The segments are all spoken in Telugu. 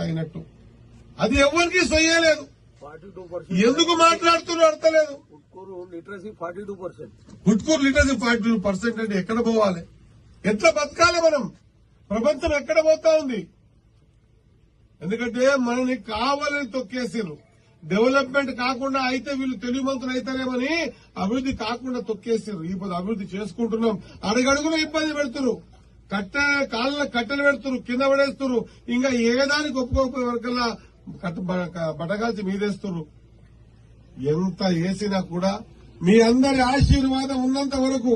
అయినట్టు అది ఎవరికి సొయ్యలేదు. ఎందుకు మాట్లాడుతున్నారు అర్థలేదు. గుట్కూరు లిటరసీ 42%. గుట్కూరు లిటరసీ 42% అంటే ఎక్కడ పోవాలి? ఎట్లా బతకాలి మనం? ప్రపంచం ఎక్కడ పోతా ఉంది? ఎందుకంటే మనని కావాలని తొక్కేసారు. డెవలప్మెంట్ కాకుండా అయితే వీళ్ళు తెలివిమంతులు అయితేనేమని అభివృద్ధి కాకుండా తొక్కేసారు. ఇప్పుడు అభివృద్ధి చేసుకుంటున్నాం, అడుగడుగున ఇబ్బంది పెడుతున్నారు. కాళ్ళ కట్టెలు పెడుతున్నారు, కింద పడేస్తున్నారు. ఇంకా ఏదానికి ఒప్పుకోకపోయే వరకల్లా బటగాల్చి మీదేస్తున్నారు. ఎంత వేసినా కూడా మీ అందరి ఆశీర్వాదం ఉన్నంత వరకు,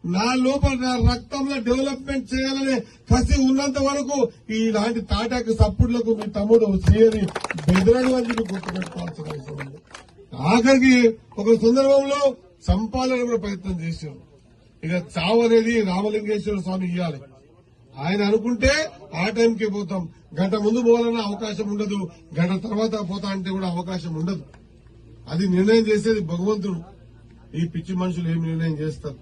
నా లోపల నా రక్తంలో డెవలప్మెంట్ చేయాలనే కసి ఉన్నంత వరకు ఇలాంటి తాటాకు సప్పుడులకు మీ తమ్ముడు చేయని బెదరడు అని గుర్తుపెట్టుకోవాల్సిన అవసరం ఉంది. ఆఖరికి ఒక సందర్భంలో సంపాదన కూడా ప్రయత్నం చేశారు. ఇక చావు అనేది రామలింగేశ్వర స్వామి ఇవ్వాలి. ఆయన అనుకుంటే ఆ టైంకి పోతాం. గంట ముందు పోవాలన్న అవకాశం ఉండదు, గంట తర్వాత పోతా అంటే కూడా అవకాశం ఉండదు. అది నిర్ణయం చేసేది భగవంతుడు. ఈ పిచ్చి మనుషులు ఏం నిర్ణయం చేస్తారు?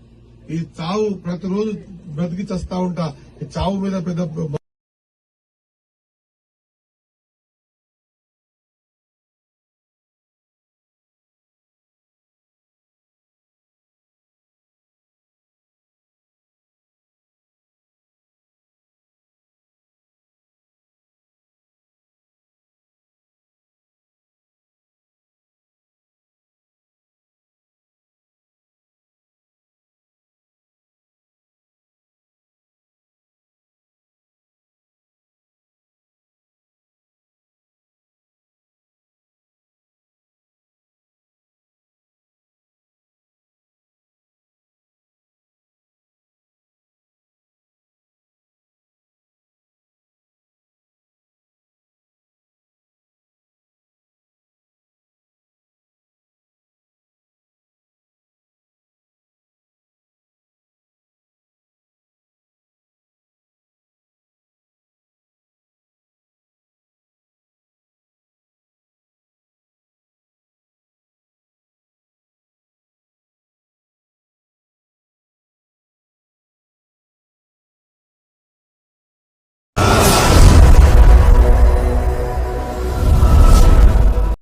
ఈ చావు ప్రతిరోజు బ్రతికి చస్తా ఉంటా. ఈ చావు మీద పెద్ద